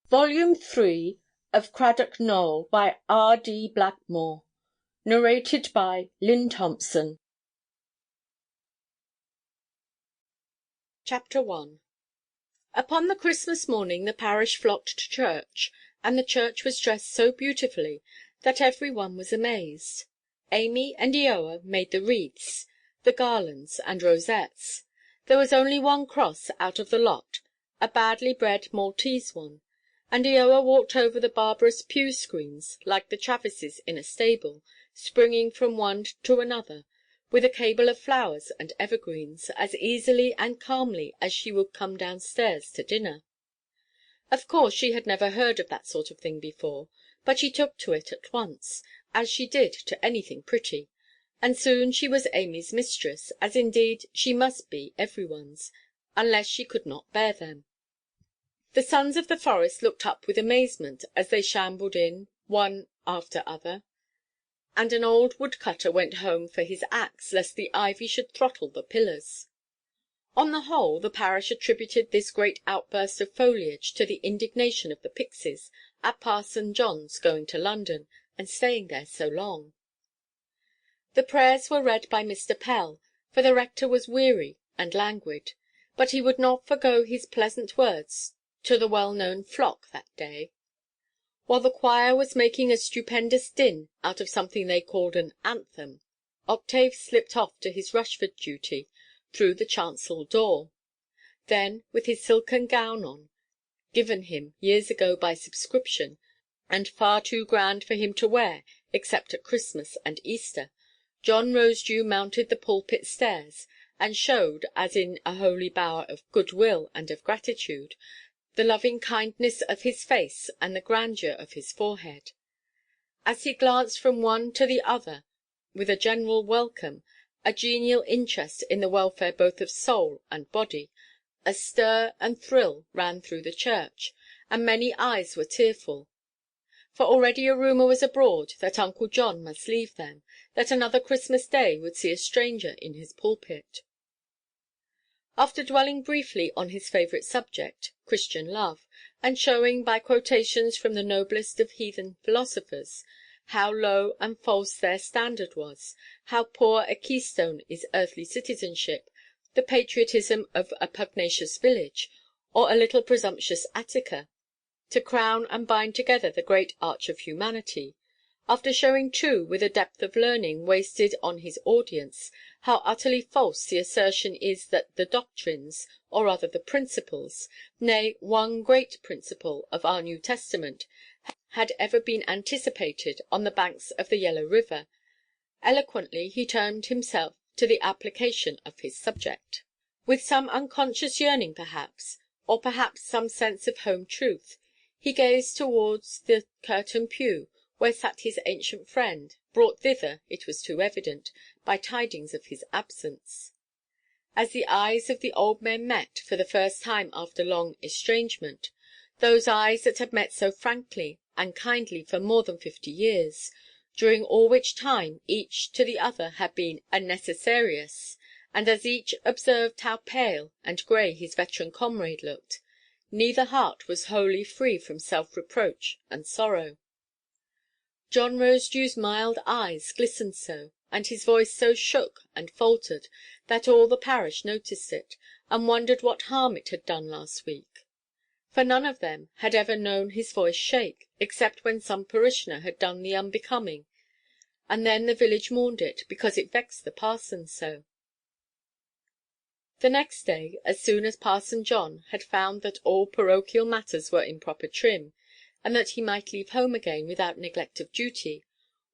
Volume 3 of Cradock Nowell by R.D. Blackmore. Narrated by Lynne Thompson. Chapter 1. Upon the Christmas morning the parish flocked to church, and the church was dressed so beautifully that every one was amazed. Amy and Eoa made the wreaths, the garlands, and rosettes. There was only one cross out of the lot, a badly bred Maltese one, and Eoa walked over the barbarous pew–screens, like the Travises in a stable, springing from one to another, with a cable of flowers and evergreens, as easily and calmly as she would come downstairs to dinner. Of course she had never heard of that sort of thing before, but she took to it at once, as she did to anything pretty, and soon she was Amy's mistress, as indeed she must be every one's, unless she could not bear them. The sons of the forest looked up with amazement as they shambled in, one after other, and an old woodcutter went home for his axe, lest the ivy should throttle the pillars. On the whole, the parish attributed this great outburst of foliage to the indignation of the Pixies at Parson John's going to London, and staying there so long. The prayers were read by Mr. Pell, for the rector was weary and languid, but he would not forego his pleasant words to the well–known flock that day. While the choir was making a stupendous din out of something they called an anthem, Octave slipped off to his Rushford duty through the chancel door. Then, with his silken gown on, given him years ago by subscription, and far too grand for him to wear except at Christmas and Easter, John Rosedew mounted the pulpit stairs, and showed, as in a holy bower of good–will and of gratitude, the loving kindness of his face and the grandeur of his forehead. As he glanced from one to the other, with a general welcome, a genial interest in the welfare both of soul and body, a stir and thrill ran through the church, and many eyes were tearful. For already a rumour was abroad that Uncle John must leave them, that another Christmas day would see a stranger in his pulpit. After dwelling briefly on his favourite subject, Christian love, and showing by quotations from the noblest of heathen philosophers how low and false their standard was, how poor a keystone is earthly citizenship, the patriotism of a pugnacious village, or a little presumptuous Attica, to crown and bind together the great arch of humanity; after showing too, with a depth of learning wasted on his audience, how utterly false the assertion is that the doctrines, or rather the principles, nay, one great principle of our New Testament, had ever been anticipated on the banks of the Yellow River, eloquently he turned himself to the application of his subject. With some unconscious yearning perhaps, or perhaps some sense of home truth, he gazed towards the curtained pew where sat his ancient friend, brought thither, it was too evident, by tidings of his absence. As the eyes of the old men met, for the first time after long estrangement, those eyes that had met so frankly and kindly for more than 50 years, during all which time each to the other had been a necessarius, and as each observed how pale and grey his veteran comrade looked, neither heart was wholly free from self–reproach and sorrow. John Rosedew's mild eyes glistened so, and his voice so shook and faltered, that all the parish noticed it, and wondered what harm it had done last week. For none of them had ever known his voice shake, except when some parishioner had done the unbecoming, and then the village mourned it, because it vexed the parson so. The next day, as soon as Parson John had found that all parochial matters were in proper trim, and that he might leave home again without neglect of duty,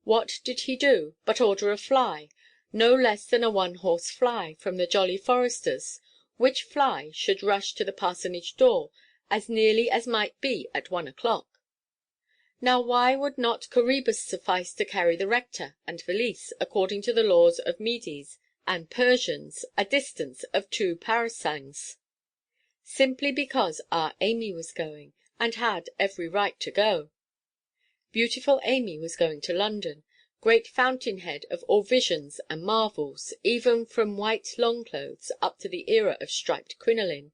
what did he do but order a fly, no less than a one–horse fly, from the Jolly Foresters, which fly should rush to the parsonage door as nearly as might be at 1 o'clock. Now why would not Coræbus suffice to carry the rector and valise, according to the laws of Medes and Persians, a distance of 2 parasangs? Simply because our Amy was going, and had every right to go. Beautiful Amy was going to London, great fountain–head of all visions and marvels, even from white long–clothes up to the era of striped crinoline.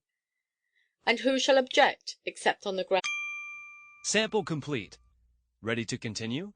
And who shall object, except on the ground Sample complete. Ready to continue?